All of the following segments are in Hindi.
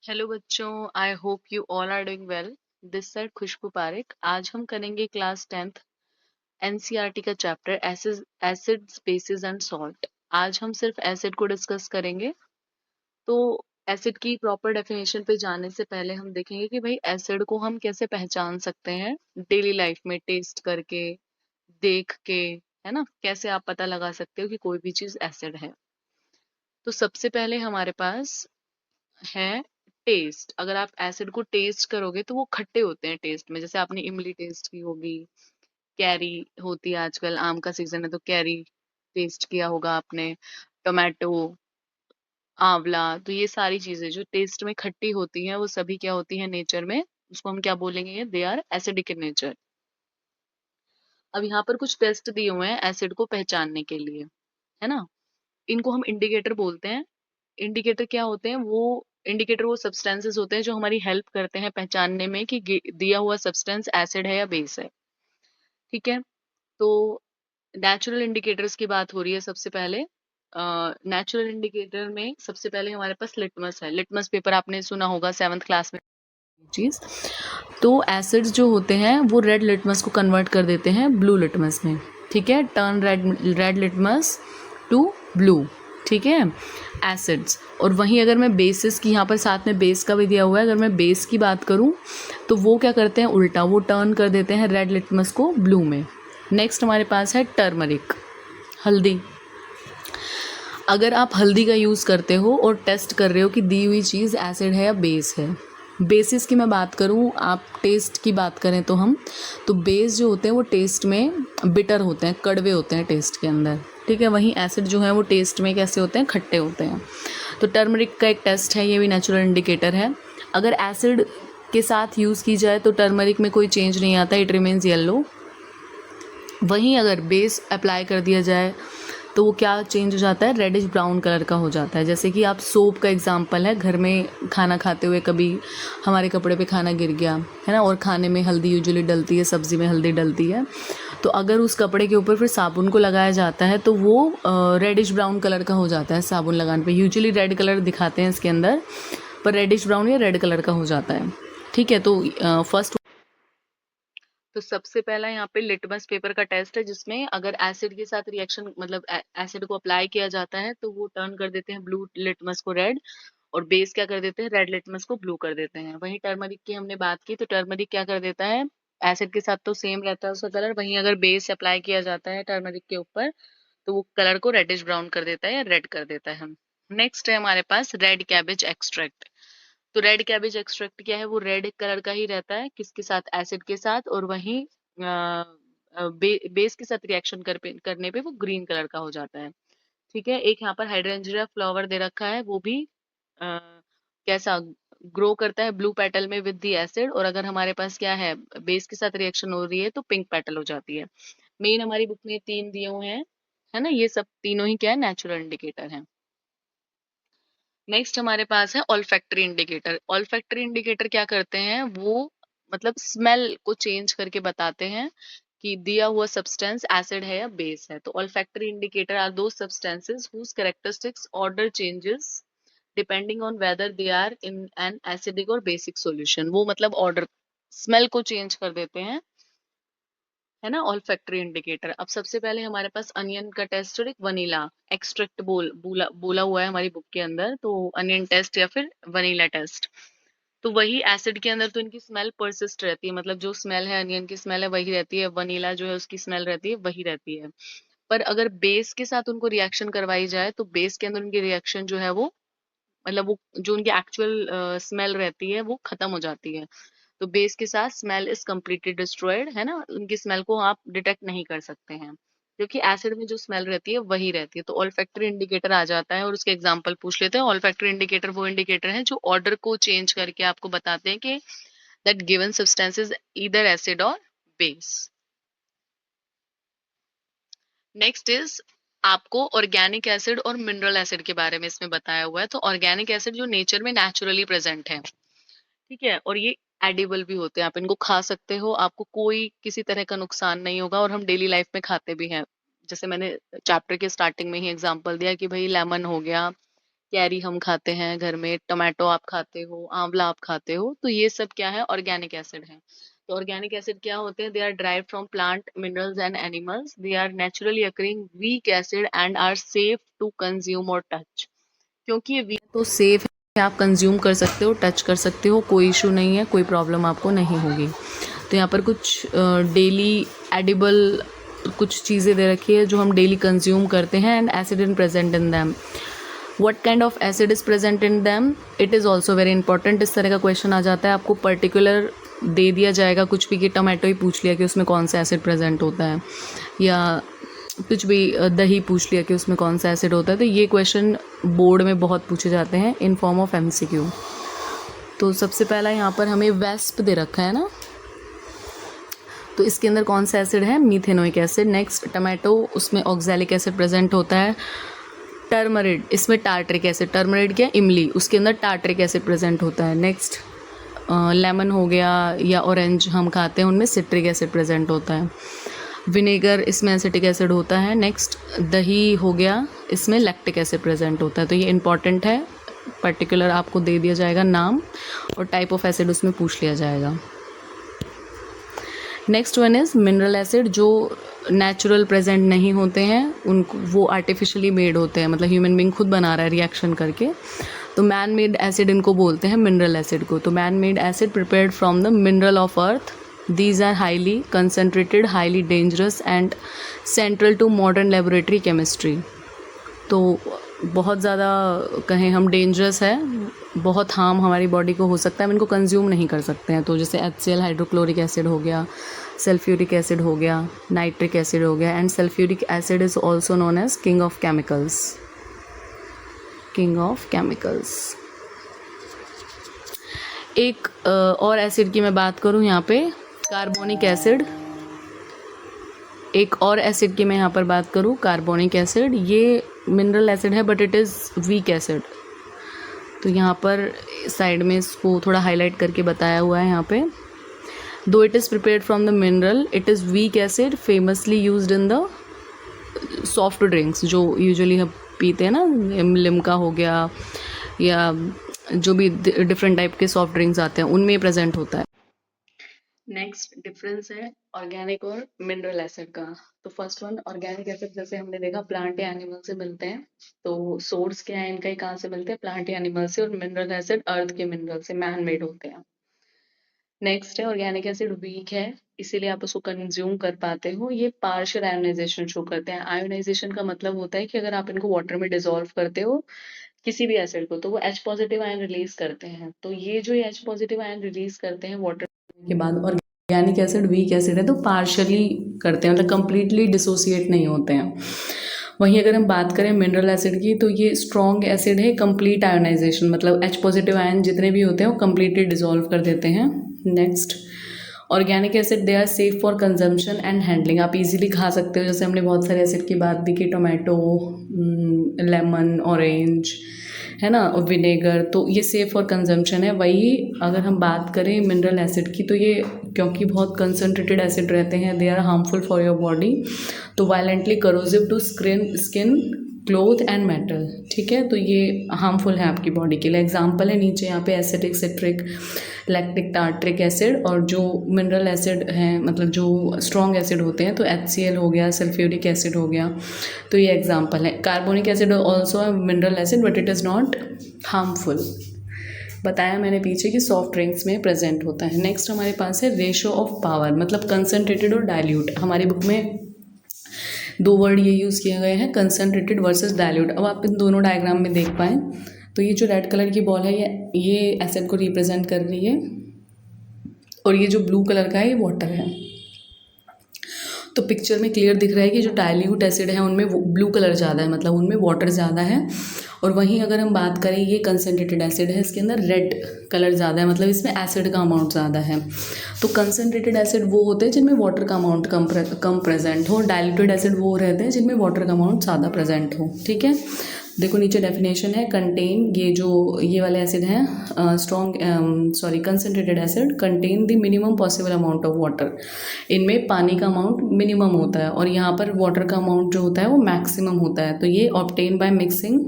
हेलो बच्चों, I hope you all are doing well. This side Khushboo Pareek. आज हम करेंगे क्लास 10th एनसीईआरटी का chapter acids bases and salt. आज हम सिर्फ एसिड को डिस्कस करेंगे। तो एसिड की प्रॉपर डेफिनेशन पे जाने से पहले हम देखेंगे कि भाई एसिड को हम कैसे पहचान सकते हैं डेली लाइफ में, टेस्ट करके, देख के, है ना। कैसे आप पता लगा सकते हो कि कोई भी चीज एसिड है। तो सबसे पहले हमारे पास है टेस्ट। अगर आप एसिड को टेस्ट करोगे तो वो खट्टे होते हैं टेस्ट में। जैसे आपने इमली टेस्ट की होगी, कैरी होती है, आजकल आम का सीजन है तो कैरी टेस्ट किया होगा आपने, टोमेटो, आंवला। तो ये सारी चीजें जो टेस्ट में खट्टी होती हैं वो सभी क्या होती हैं नेचर में, उसको हम क्या बोलेंगे, they are acidic in nature. अब यहाँ पर कुछ टेस्ट दिए हुए हैं एसिड को पहचानने के लिए, है ना। इनको हम इंडिकेटर बोलते हैं। इंडिकेटर क्या होते हैं? वो सब्सटेंसेस होते हैं जो हमारी हेल्प करते हैं पहचानने में कि दिया हुआ सब्सटेंस एसिड है या बेस है। ठीक है। तो नेचुरल इंडिकेटर्स की बात हो रही है। सबसे पहले नेचुरल इंडिकेटर में सबसे पहले हमारे पास लिटमस है। लिटमस पेपर आपने सुना होगा 7th क्लास में चीज। तो एसिड्स जो होते हैं वो रेड लिटमस को कन्वर्ट कर देते हैं ब्लू लिटमस में। ठीक है, turn red litmus to blue. ठीक है, एसिड्स। और वहीं अगर मैं बेसिस की, यहाँ पर साथ में बेस का भी दिया हुआ है, अगर मैं बेस की बात करूँ तो वो क्या करते हैं, उल्टा, वो टर्न कर देते हैं रेड लिटमस को ब्लू में। नेक्स्ट हमारे पास है टर्मरिक, हल्दी। अगर आप हल्दी का यूज़ करते हो और टेस्ट कर रहे हो कि दी हुई चीज़ एसिड है या बेस है। बेसिस की मैं बात करूँ, आप टेस्ट की बात करें तो हम, तो बेस जो होते हैं वो टेस्ट में बिटर होते हैं, कड़वे होते हैं टेस्ट के अंदर। ठीक है, वहीं एसिड जो है वो टेस्ट में कैसे होते हैं, खट्टे होते हैं। तो टर्मरिक का एक टेस्ट है, ये भी नेचुरल इंडिकेटर है। अगर एसिड के साथ यूज़ की जाए तो टर्मरिक में कोई चेंज नहीं आता, इट रिमेन्स येलो। वहीं अगर बेस अप्लाई कर दिया जाए तो वो क्या चेंज हो जाता है, रेडिश ब्राउन कलर का हो जाता है। जैसे कि आप सोप का एग्जांपल है, घर में खाना खाते हुए कभी हमारे कपड़े पे खाना गिर गया है ना, और खाने में हल्दी यूजुअली डलती है, सब्ज़ी में हल्दी डलती है, तो अगर उस कपड़े के ऊपर फिर साबुन को लगाया जाता है तो वो रेडिश ब्राउन कलर का हो जाता है। साबुन लगाने पे यूजुअली रेड कलर दिखाते हैं इसके अंदर, पर रेडिश ब्राउन या रेड कलर का हो जाता है। ठीक है, तो फर्स्ट, तो सबसे पहला यहाँ पे लिटमस पेपर का टेस्ट है, जिसमें अगर एसिड के साथ रिएक्शन, मतलब एसिड को अप्लाई किया जाता है तो वो टर्न कर देते हैं ब्लू लिटमस को रेड, और बेस क्या कर देते हैं, रेड लिटमस को ब्लू कर देते हैं। वहीं टर्मरिक की हमने बात की तो टर्मरिक क्या कर देता है, एसिड के साथ तो सेम रहता है उसका कलर, वहीं अगर बेस अप्लाई किया जाता है टर्मरिक के ऊपर तो वो कलर को रेडिश ब्राउन कर देता है या रेड कर देता है। नेक्स्ट है हमारे पास रेड कैबेज एक्सट्रैक्ट। तो रेड कैबेज एक्सट्रैक्ट क्या है, वो रेड कलर का ही रहता है, किसके साथ, एसिड के साथ, और वहीं बेस के साथ रिएक्शन करने पे वो ग्रीन कलर का हो जाता है। ठीक है, एक यहाँ पर हाइड्रेंजिया फ्लावर दे रखा है, वो भी कैसा ग्रो करता है, ब्लू पेटल में विद दी एसिड, और अगर हमारे पास क्या है, बेस के साथ रिएक्शन हो रही है तो पिंक पेटल हो जाती है। मेन हमारी बुक में 3 दिए हुए हैं, है ना। ये सब तीनों ही क्या है, नेचुरल इंडिकेटर हैं। नेक्स्ट हमारे पास है ऑल्फैक्टरी इंडिकेटर। ऑल्फैक्टरी इंडिकेटर क्या करते हैं, वो मतलब स्मेल को चेंज करके बताते हैं कि दिया हुआ सब्सटेंस एसिड है या बेस है। तो olfactory indicator are those substances whose characteristics order changes depending on whether they are in an acidic और बेसिक सॉल्यूशन। वो मतलब ऑर्डर, स्मेल को चेंज कर देते हैं, है ना, ऑल्फैक्टरी इंडिकेटर। अब सबसे पहले हमारे पास अनियन का टेस्ट और एक वनीला एक्सट्रैक्ट बोला हुआ है हमारी बुक के अंदर। तो अनियन टेस्ट या फिर वनीला टेस्ट, तो वही एसिड के अंदर तो इनकी स्मेल परसिस्ट रहती है, मतलब जो स्मेल है अनियन की स्मेल है वही रहती है, वनीला जो है उसकी स्मेल रहती है वही रहती है। पर अगर बेस के साथ उनको रिएक्शन करवाई जाए तो बेस के अंदर उनकी रिएक्शन जो है वो, मतलब वो जो उनकी एक्चुअल स्मेल रहती है वो खत्म हो जाती है। तो बेस के साथ स्मेल इज कम्प्लीटली डिस्ट्रॉयड, है ना, उनकी स्मेल को आप डिटेक्ट नहीं कर सकते हैं, क्योंकि एसिड में जो स्मेल रहती है वही रहती है। तो ऑल्फैक्टरी इंडिकेटर आ जाता है, और उसके एग्जांपल पूछ लेते हैं। ऑल्फैक्टरी इंडिकेटर वो इंडिकेटर है जो ऑर्डर को चेंज करके आपको बताते हैं कि that given substance is either acid और बेस। नेक्स्ट इज, आपको ऑर्गेनिक एसिड और मिनरल एसिड के बारे में इसमें बताया हुआ है। तो ऑर्गेनिक एसिड जो नेचर में नेचुरली प्रेजेंट है, ठीक है, और ये एडिबल भी होते हैं, आप इनको खा सकते हो, आपको कोई किसी तरह का नुकसान नहीं होगा, और हम डेली लाइफ में खाते भी हैं। जैसे मैंने चैप्टर के स्टार्टिंग में ही एग्जांपल दिया कि भाई लेमन हो गया, कैरी हम खाते हैं घर में, टोमेटो आप खाते हो, आंवला आप खाते हो, तो ये सब क्या है, ऑर्गेनिक एसिड है। तो ऑर्गेनिक एसिड क्या होते हैं, they are derived from plant minerals and animals, they are naturally occurring weak acid and are safe to consume और टच। क्योंकि ये वीक तो सेफ है, आप कंज्यूम कर सकते हो, टच कर सकते हो, कोई इशू नहीं है, कोई प्रॉब्लम आपको नहीं होगी। तो यहाँ पर कुछ डेली एडिबल कुछ चीज़ें दे रखी है जो हम डेली कंज्यूम करते हैं, and acid in present in them. What kind of acid is present in them, it is also very important. इस तरह का क्वेश्चन आ जाता है, आपको पर्टिकुलर दे दिया जाएगा कुछ भी, कि टोमेटो ही पूछ लिया कि उसमें कौन सा एसिड प्रेजेंट होता है, या कुछ भी दही पूछ लिया कि उसमें कौन सा एसिड होता है। तो ये क्वेश्चन बोर्ड में बहुत पूछे जाते हैं इन फॉर्म ऑफ एमसीक्यू। तो सबसे पहला यहाँ पर हमें वेस्प दे रखा है ना, तो इसके अंदर कौन सा एसिड है, मीथेनोइक एसिड। नेक्स्ट टमाटो, उसमें ऑक्सैलिक एसिड प्रेजेंट होता है। टर्मरिड, इसमें टार्ट्रिक एसिड, टर्मरिड क्या, इमली, उसके अंदर टार्ट्रिक एसिड प्रेजेंट होता है। नेक्स्ट लेमन हो गया या ऑरेंज हम खाते हैं, उनमें सिट्रिक एसिड प्रेजेंट होता है। विनेगर, इसमें एसिटिक एसिड होता है। नेक्स्ट दही हो गया, इसमें लैक्टिक एसिड प्रेजेंट होता है। तो ये इंपॉर्टेंट है, पर्टिकुलर आपको दे दिया जाएगा नाम और टाइप ऑफ एसिड उसमें पूछ लिया जाएगा। Next one is mineral acid, जो नेचुरल प्रेजेंट नहीं होते हैं, उनको वो आर्टिफिशियली मेड होते हैं, मतलब ह्यूमन बींग खुद बना रहा है रिएक्शन करके, तो मैन मेड एसिड इनको बोलते हैं, मिनरल एसिड को। तो man made acid prepared from the mineral of earth, these are highly concentrated, highly dangerous and central to modern laboratory chemistry। तो बहुत ज़्यादा कहें हम डेंजरस है, बहुत हार्म हमारी बॉडी को हो सकता है, हम इनको कंज्यूम नहीं कर सकते हैं। तो जैसे HCl हाइड्रोक्लोरिक एसिड हो गया, सल्फ्यूरिक एसिड हो गया, नाइट्रिक एसिड हो गया, and sulphuric acid is also known as king of chemicals, king of chemicals. एक और एसिड की मैं बात करूँ यहाँ पे, कार्बोनिक एसिड। एक और एसिड की मैं यहाँ पर बात करूँ, कार्बोनिक एसिड, ये मिनरल एसिड है but it is weak acid. तो यहाँ पर साइड में इसको थोड़ा हाईलाइट करके बताया हुआ है यहाँ पे, दो it is prepared from the mineral, it is weak acid, famously used in the soft drinks, जो यूजुअली हम पीते हैं ना, लिम्का हो गया या जो भी डिफरेंट टाइप के सॉफ्ट ड्रिंक्स आते हैं, उनमें प्रेजेंट होता है। नेक्स्ट डिफरेंस है ऑर्गेनिक और मिनरल एसिड का। तो फर्स्ट वन, ऑर्गेनिक एसिड जैसे हमने देखा प्लांट या एनिमल से मिलते हैं, तो सोर्स क्या है इनका, कहाँ से मिलते हैं, प्लांट या एनिमल से। और मिनरल एसिड अर्थ के मिनरल से, मैन मेड होते हैं। नेक्स्ट है ऑर्गेनिक एसिड वीक है, इसीलिए आप उसको कंज्यूम कर पाते हो। ये पार्शियल आयोनाइजेशन शो करते हैं। आयोनाइजेशन का मतलब होता है कि अगर आप इनको वाटर में डिसॉल्व करते हो किसी भी एसिड को, तो वो H पॉजिटिव आयन रिलीज करते हैं। तो ये जो H पॉजिटिव आयन रिलीज करते हैं वाटर के बाद, ऑर्गेनिक एसिड वीक एसिड है, तो पार्शियली करते हैं, मतलब कंप्लीटली डिसोसिएट नहीं होते हैं। वहीं अगर हम बात करें मिनरल एसिड की, तो ये स्ट्रॉन्ग एसिड है, कंप्लीट आयोनाइजेशन, मतलब H पॉजिटिव आयन जितने भी होते हैं वो कंप्लीटली डिसॉल्व कर देते हैं। Next organic acid, they are safe for consumption and handling, आप इजीली खा सकते हो। जैसे हमने बहुत सारे एसिड की बात भी की, टोमेटो, लेमन, ऑरेंज, है ना, और विनेगर, तो ये सेफ फॉर कंजम्पशन है। वही अगर हम बात करें मिनरल एसिड की, तो ये क्योंकि बहुत कंसनट्रेटेड एसिड रहते हैं, they are harmful for your body, तो violently corrosive to skin, cloth and metal, ठीक है, तो ये हार्मफुल है आपकी बॉडी के लिए। एग्जाम्पल है नीचे यहाँ पे acetic, citric, lactic, tartaric acid, और जो मिनरल एसिड हैं, मतलब जो स्ट्रॉन्ग एसिड होते हैं, तो HCl हो गया, सल्फ्यूरिक एसिड हो गया, तो ये एग्जाम्पल है। कार्बोनिक एसिड ऑल्सो है mineral acid but it is not harmful, बताया मैंने पीछे कि सॉफ्ट ड्रिंक्स में प्रेजेंट होता है। नेक्स्ट हमारे पास है रेशो ऑफ पावर, मतलब कंसनट्रेटेड और डाइल्यूट। हमारी बुक में दो वर्ड ये यूज़ किए गए हैं, कंसनट्रेटेड वर्सेस डाइल्यूट। अब आप इन दोनों डायग्राम में देख पाएँ, तो ये जो रेड कलर की बॉल है ये एसिड को रिप्रेजेंट कर रही है, और ये जो ब्लू कलर का है ये वाटर है। तो पिक्चर में क्लियर दिख रहा है कि जो डाइल्यूट एसिड है उनमें ब्लू कलर ज़्यादा है, मतलब उनमें वाटर ज़्यादा है। और वहीं अगर हम बात करें ये कंसनट्रेटेड एसिड है, इसके अंदर रेड कलर ज़्यादा है, मतलब इसमें एसिड का अमाउंट ज़्यादा है। तो कंसनट्रेटेड एसिड वो होते हैं जिनमें वाटर का अमाउंट कम प्रेजेंट हो, डाइल्यूटेड एसिड वो रहते हैं जिनमें वाटर का अमाउंट ज़्यादा प्रेजेंट हो, ठीक है। देखो नीचे डेफिनेशन है, कंटेन, ये जो ये वाले एसिड हैं concentrated acid contain the minimum possible amount of water, इनमें पानी का अमाउंट मिनिमम होता है और यहाँ पर वाटर का अमाउंट जो होता है वो मैक्सिमम होता है। तो ये obtain by mixing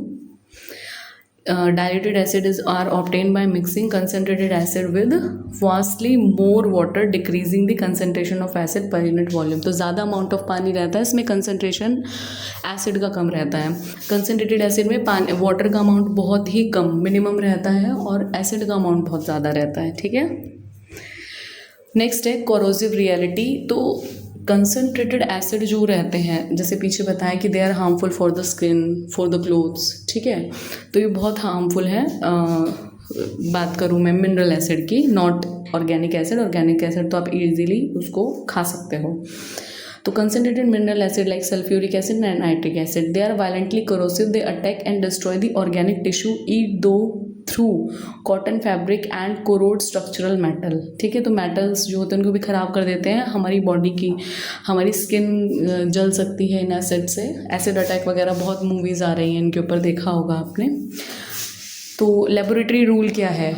diluted acid is are obtained by mixing concentrated acid with vastly more water, decreasing the concentration of acid per unit volume. तो ज़्यादा अमाउंट ऑफ पानी रहता है, इसमें कंसनट्रेशन एसिड का कम रहता है. कंसनट्रेटेड एसिड में पानी वाटर का अमाउंट बहुत ही कम मिनिमम रहता है और एसिड का अमाउंट बहुत ज़्यादा रहता है. ठीक है. नेक्स्ट है कोरोसिव रियलिटी. तो कंसनट्रेटेड एसिड जो रहते हैं, जैसे पीछे बताया कि they are harmful for the skin, for the clothes. ठीक है. तो ये बहुत हार्मफुल है. बात करूँ मैं मिनरल एसिड की, not organic acid. Organic acid तो आप इजीली उसको खा सकते हो. तो concentrated mineral acid like sulfuric acid and nitric acid, they are violently corrosive. They attack and destroy the organic tissue, eat through cotton fabric and corrode structural metal. ठीक है. तो मेटल्स जो होते हैं उनको भी ख़राब कर देते हैं. हमारी बॉडी की, हमारी स्किन जल सकती है इन एसिड से. एसिड अटैक वगैरह बहुत मूवीज़ आ रही हैं इनके ऊपर, देखा होगा आपने. तो लेबोरेटरी रूल क्या है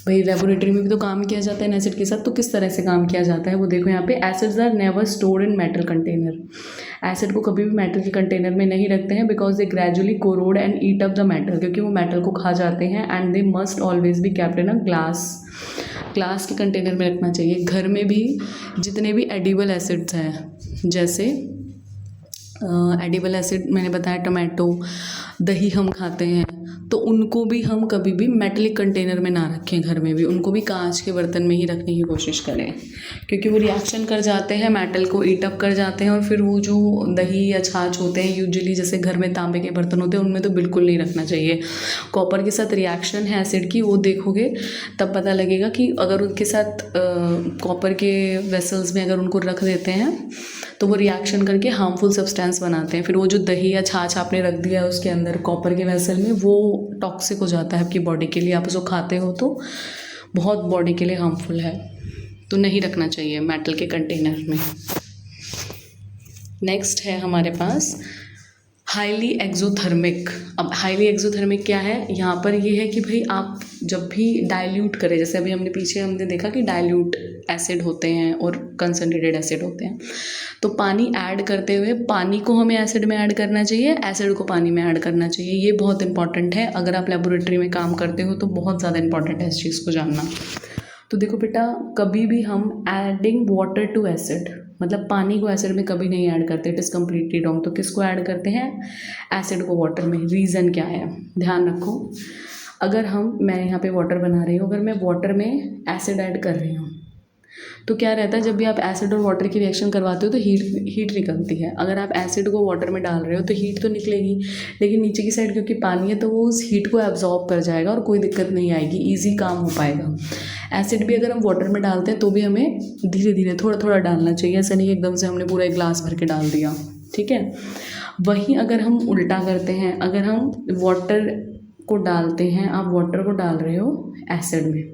भाई, लेबोरेटरी में भी तो काम किया जाता है इन एसिड के साथ. तो किस तरह से काम किया जाता है वो देखो यहाँ पे. Acids are never stored in metal container. Acid को कभी भी मेटल के कंटेनर में नहीं रखते हैं, because they gradually corrode and eat up the metal, क्योंकि वो मेटल को खा जाते हैं. And they must always be kept in a glass के कंटेनर में रखना चाहिए. घर में भी जितने भी एडिबल एसिड्स हैं, जैसे एडिबल एसिड मैंने बताया, टमाटो, दही हम खाते हैं, तो उनको भी हम कभी भी मेटलिक कंटेनर में ना रखें. घर में भी उनको भी कांच के बर्तन में ही रखने की कोशिश करें, क्योंकि वो रिएक्शन कर जाते हैं, मेटल को ईट अप कर जाते हैं. और फिर वो जो दही या छाछ होते हैं, यूजुअली जैसे घर में तांबे के बर्तन होते हैं, उनमें तो बिल्कुल नहीं रखना चाहिए. कॉपर के साथ रिएक्शन है एसिड की, वो देखोगे तब पता लगेगा कि अगर उनके साथ कॉपर के वेसल्स में अगर उनको रख देते हैं तो वो रिएक्शन करके हार्मफुल सब्सटेंस बनाते हैं. फिर वो जो दही या छाछ आपने रख दिया है उसके अंदर कॉपर के वेसल में, वो टॉक्सिक हो जाता है आपकी बॉडी के लिए. आप उसको खाते हो तो बहुत बॉडी के लिए हार्मफुल है, तो नहीं रखना चाहिए मेटल के कंटेनर में. नेक्स्ट है हमारे पास हाईली एक्सोथर्मिक. अब हाईली एक्सोथर्मिक क्या है, यहाँ पर ये है कि भाई आप जब भी डाइल्यूट करें, जैसे अभी हमने देखा कि डाइल्यूट एसिड होते हैं और कंसनट्रेटेड एसिड होते हैं. तो पानी ऐड करते हुए पानी को हमें एसिड में ऐड करना चाहिए, एसिड को पानी में ऐड करना चाहिए. ये बहुत इंपॉर्टेंट है. अगर आप लेबोरेटरी में काम करते हो तो बहुत ज़्यादा इंपॉर्टेंट है इस चीज़ को जानना. तो देखो बेटा, कभी भी हम एडिंग वाटर टू एसिड, मतलब पानी को एसिड में कभी नहीं ऐड करते. It is completely wrong. तो किसको ऐड करते हैं, एसिड को वाटर में. रीज़न क्या है, ध्यान रखो. अगर मैं यहाँ पे वाटर बना रही हूँ, अगर मैं वाटर में एसिड ऐड कर रही हूँ तो क्या रहता है, जब भी आप एसिड और वाटर की रिएक्शन करवाते हो तो हीट निकलती है. अगर आप एसिड को वाटर में डाल रहे हो तो हीट तो निकलेगी, लेकिन नीचे की साइड क्योंकि पानी है तो वो उस हीट को एब्जॉर्ब कर जाएगा और कोई दिक्कत नहीं आएगी, ईजी काम हो पाएगा. एसिड भी अगर हम वाटर में डालते हैं तो भी हमें धीरे धीरे थोड़ा थोड़ा डालना चाहिए. ऐसा नहीं एकदम से हमने पूरा एक ग्लास भर के डाल दिया. ठीक है. वहीं अगर हम उल्टा करते हैं, अगर हम वाटर को डालते हैं, आप वाटर को डाल रहे हो एसिड में,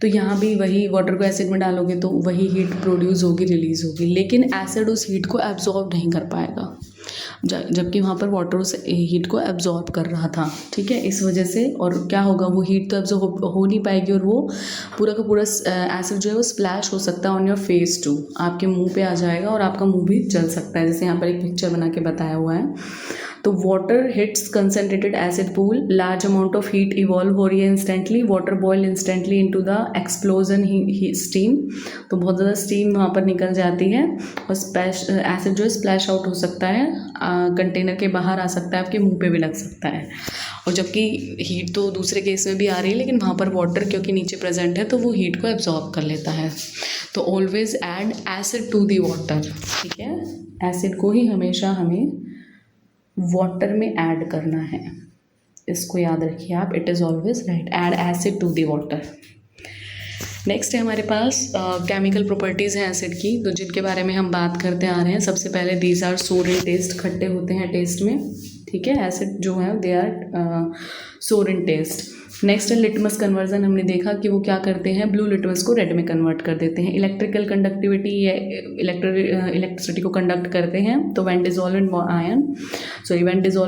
तो यहाँ भी वही वाटर को एसिड में डालोगे तो वही हीट प्रोड्यूस होगी, रिलीज़ होगी, लेकिन एसिड उस हीट को एब्जॉर्ब नहीं कर पाएगा, जबकि वहाँ पर वाटर उस हीट को एब्जॉर्ब कर रहा था. ठीक है. इस वजह से और क्या होगा, वो हीट तो एब्जॉर्ब हो नहीं पाएगी और वो पूरा का पूरा एसिड जो है वो स्प्लैश हो सकता है ऑन योर फेस टू. आपके मुंह पे आ जाएगा और आपका मुंह भी जल सकता है, जैसे यहाँ पर एक पिक्चर बना के बताया हुआ है. तो water hits concentrated acid pool, large amount of heat evolve हो रही है instantly, water boil instantly into the explosion steam. तो बहुत ज़्यादा स्टीम वहाँ पर निकल जाती है और एसिड जो है स्प्लैश आउट हो सकता है, कंटेनर के बाहर आ सकता है, आपके मुंह पे भी लग सकता है. और जबकि हीट तो दूसरे केस में भी आ रही है, लेकिन वहाँ पर वाटर क्योंकि नीचे प्रेजेंट है तो वो हीट को एब्जॉर्ब कर लेता है. तो always add acid to the water. ठीक है. एसिड को ही हमेशा हमें वाटर में ऐड करना है, इसको याद रखिए आप. It is always right, add acid to the water. Next है हमारे पास केमिकल प्रॉपर्टीज़ हैं एसिड की, तो जिनके बारे में हम बात करते आ रहे हैं. सबसे पहले these are sour in test, खट्टे होते हैं टेस्ट में. ठीक है. एसिड जो है they are sour in taste. Next है लिटमस कन्वर्जन. हमने देखा कि वो क्या करते हैं, ब्लू लिटमस को रेड में कन्वर्ट कर देते हैं. इलेक्ट्रिकल कंडक्टिविटी या इलेक्ट्रिसिटी को कंडक्ट करते हैं. तो when dissolve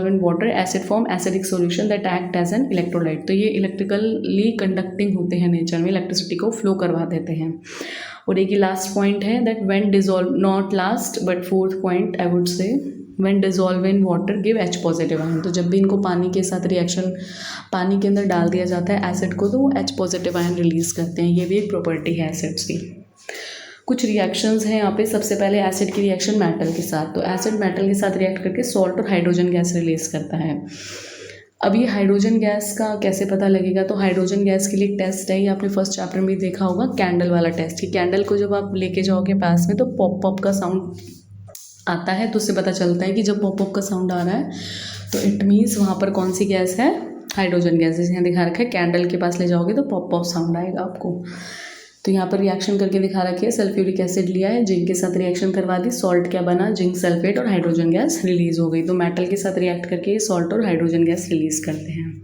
in water acid form acidic solution that act as an electrolyte. तो ये इलेक्ट्रिकली कंडक्टिंग होते हैं नेचर में, इलेक्ट्रिसिटी को फ्लो करवा देते हैं. और एक ही लास्ट पॉइंट है that when dissolve, not last but fourth point I would say, when dissolve in water give H positive ion. तो जब भी इनको पानी के साथ रिएक्शन, पानी के अंदर डाल दिया जाता है एसिड को, तो वो H पॉजिटिव आयन रिलीज करते हैं। ये भी एक प्रॉपर्टी है एसिड्स की। कुछ रिएक्शंस हैं यहाँ पे। सबसे पहले एसिड की रिएक्शन मेटल के साथ। तो एसिड मेटल के साथ रिएक्ट करके सॉल्ट और हाइड्रोजन गैस रिलीज करता है। अब ये हाइड्रोजन गैस का कैसे पता लगेगा? तो हाइड्रोजन गैस के लिए एक टेस्ट है, ये आपने फर्स्ट चैप्टर में देखा होगा, कैंडल वाला टेस्ट। कि कैंडल को जब आप लेके जाओगे पास में तो पॉप पॉप का साउंड आता है, तो उससे पता चलता है कि जब पॉप पॉप का साउंड आ रहा है तो इट मीन्स वहाँ पर कौन सी गैस है? Hydrogen gas. जैसे यहाँ दिखा रखा है, कैंडल के पास ले जाओगे तो पॉप पॉप साउंड आएगा आपको। तो यहाँ पर रिएक्शन करके दिखा रखी है। सल्फ्यूरिक एसिड लिया है, जिंक के साथ रिएक्शन करवा दी, सॉल्ट क्या बना? जिंक सल्फेट, और हाइड्रोजन गैस रिलीज हो गई। तो मेटल के साथ रिएक्ट करके सॉल्ट और हाइड्रोजन गैस रिलीज करते हैं।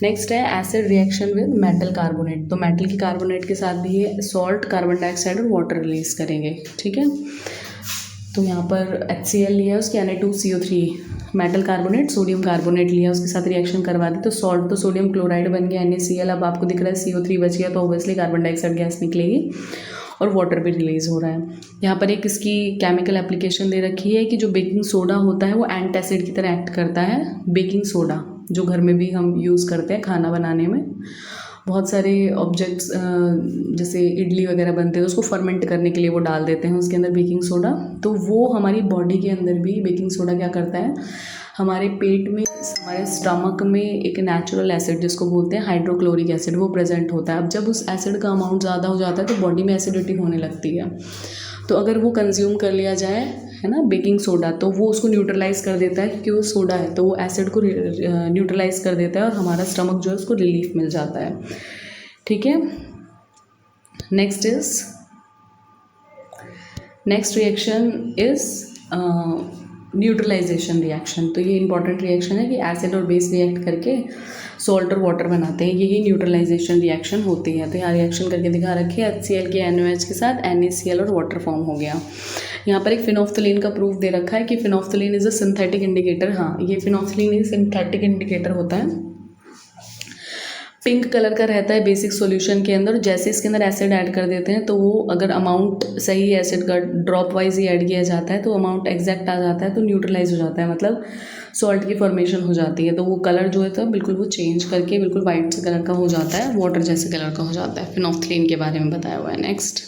नेक्स्ट है acid reaction with metal carbonate. तो मेटल की कार्बोनेट के साथ भी ये सॉल्ट, कार्बन डाइऑक्साइड और वाटर रिलीज करेंगे। ठीक है, तो यहाँ पर HCl लिया है, उसकी Na2CO3, metal carbonate, sodium carbonate लिया, उसके साथ रिएक्शन करवा दी, तो सॉल्ट तो सोडियम क्लोराइड बन गया NaCl। अब आपको दिख रहा है CO3 बच गया, तो ऑब्वियसली कार्बन डाइऑक्साइड गैस निकलेगी और वाटर भी रिलीज हो रहा है। यहाँ पर एक इसकी केमिकल एप्लीकेशन दे रखी है कि जो बेकिंग सोडा होता है वो एंटासिड की तरह एक्ट करता है। बेकिंग सोडा जो घर में भी हम यूज़ करते हैं खाना बनाने में, बहुत सारे ऑब्जेक्ट्स जैसे इडली वगैरह बनते हैं, उसको फर्मेंट करने के लिए वो डाल देते हैं उसके अंदर बेकिंग सोडा। तो वो हमारी बॉडी के अंदर भी बेकिंग सोडा क्या करता है, हमारे पेट में, हमारे स्टमक में एक नेचुरल एसिड जिसको बोलते हैं हाइड्रोक्लोरिक एसिड, वो प्रेजेंट होता है। अब जब उस एसिड का अमाउंट ज़्यादा हो जाता है तो बॉडी में एसिडिटी होने लगती है। तो अगर वो कंज्यूम कर लिया जाए, है ना, बेकिंग सोडा, तो वो उसको न्यूट्रलाइज कर देता है, क्योंकि वो सोडा है तो वो एसिड को न्यूट्रलाइज कर देता है और हमारा स्टमक जो है उसको रिलीफ मिल जाता है। ठीक है, next reaction is neutralization reaction. तो ये इंपॉर्टेंट रिएक्शन है कि एसिड और बेस रिएक्ट करके सॉल्ट और वाटर बनाते हैं, यही न्यूट्रलाइजेशन रिएक्शन होती है। तो यहाँ रिएक्शन करके दिखा रखी है, HCl के NaOH के साथ NaCl और वाटर फॉर्म हो गया। यहाँ पर एक फिनोफ्थलीन का प्रूफ दे रखा है कि phenolphthalein is a synthetic indicator. हाँ, ये फिनोफ्थलीन एक सिंथेटिक इंडिकेटर होता है, पिंक कलर का रहता है बेसिक सॉल्यूशन के अंदर। जैसे इसके अंदर एसिड ऐड कर देते हैं तो वो अगर अमाउंट सही एसिड का ड्रॉप वाइज ही ऐड किया जाता है तो अमाउंट एग्जैक्ट आ जाता है, तो न्यूट्रलाइज हो जाता है, मतलब सॉल्ट की फॉर्मेशन हो जाती है। तो वो कलर जो है तो बिल्कुल वो चेंज करके बिल्कुल वाइट से कलर का हो जाता है, वाटर जैसे कलर का हो जाता है। फिनोफ्थलीन के बारे में बताया हुआ है। Next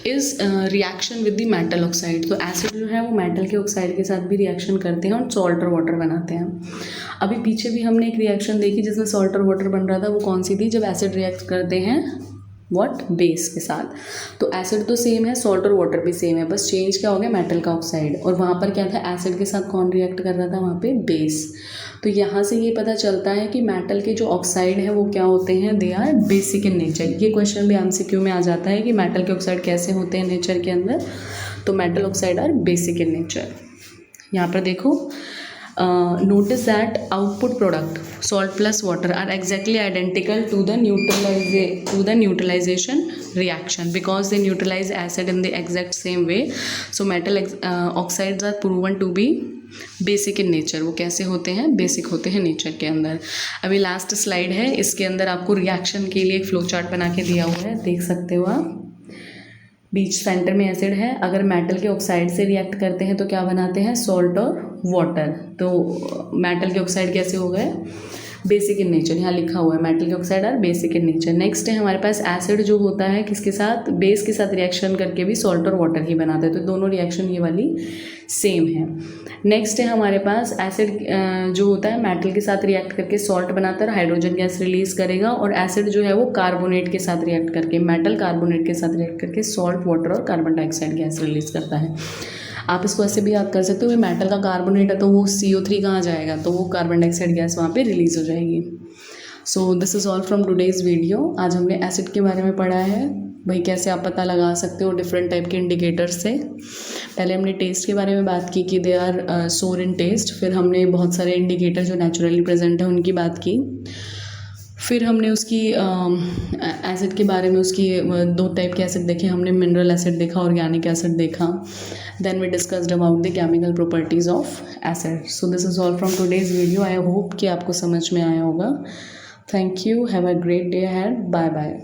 is reaction with the metal oxide. तो एसिड जो है वो मेटल के ऑक्साइड के साथ भी रिएक्शन करते हैं और सॉल्ट और वाटर बनाते हैं। अभी पीछे भी हमने एक रिएक्शन देखी जिसमें सॉल्ट और वाटर बन रहा था, वो कौन सी थी? जब एसिड रिएक्ट करते हैं व्हाट, बेस के साथ। तो एसिड तो सेम है, सॉल्ट और वाटर भी सेम है, बस चेंज क्या हो गया, मेटल का ऑक्साइड। और वहाँ पर क्या था, एसिड के साथ कौन रिएक्ट कर रहा था, वहाँ पे बेस। तो यहाँ से ये पता चलता है कि मेटल के जो ऑक्साइड है वो क्या होते हैं, they are basic in nature. ये क्वेश्चन भी MCQ में आ जाता है कि मेटल के ऑक्साइड कैसे होते हैं नेचर के अंदर। तो metal oxide are basic in nature. यहाँ पर देखो, notice that output product salt plus water are exactly identical to the neutralization reaction because they neutralize acid in the exact same way. So metal oxides are proven to be basic in nature. वो कैसे होते हैं, बेसिक होते हैं नेचर के अंदर। अभी लास्ट स्लाइड है, इसके अंदर आपको रिएक्शन के लिए एक फ्लो चार्ट बना के दिया हुआ है, देख सकते हो आप। बीच सेंटर में एसिड है, अगर मेटल के ऑक्साइड से रिएक्ट करते हैं तो क्या बनाते हैं, सॉल्ट और वाटर। तो मेटल के ऑक्साइड कैसे हो गए, बेसिक इन नेचर। यहाँ लिखा हुआ है मेटल के oxide are basic in nature. Next है हमारे पास एसिड जो होता है किसके साथ, बेस के साथ रिएक्शन करके भी सॉल्ट और वाटर ही बनाते हैं। तो दोनों रिएक्शन ये वाली सेम है। नेक्स्ट है हमारे पास एसिड जो होता है मेटल के साथ रिएक्ट करके सॉल्ट बनाता है, हाइड्रोजन गैस रिलीज करेगा। और एसिड जो है वो कार्बोनेट के साथ रिएक्ट करके, मेटल कार्बोनेट के साथ रिएक्ट करके सॉल्ट, वाटर और कार्बन डाइऑक्साइड गैस रिलीज करता है। आप इसको ऐसे भी याद कर सकते हो, मेटल का कार्बोनेट है तो वो CO3 कहाँ जाएगा, तो वो कार्बन डाइऑक्साइड गैस वहाँ पे रिलीज हो जाएगी। सो this is all from today's video. आज हमने एसिड के बारे में पढ़ा है, भाई कैसे आप पता लगा सकते हो डिफरेंट टाइप के इंडिकेटर्स से। पहले हमने टेस्ट के बारे में बात की कि they are sour in test. फिर हमने बहुत सारे इंडिकेटर जो नेचुरली प्रेजेंट है उनकी बात की। फिर हमने उसकी एसिड के बारे में उसकी दो टाइप के एसिड देखे हमने, मिनरल एसिड देखा, ऑर्गेनिक एसिड देखा। Then we discussed about the chemical properties of acid. So this is all from today's video. I hope कि आपको समझ में आया होगा। Thank you, have a great day ahead, bye bye.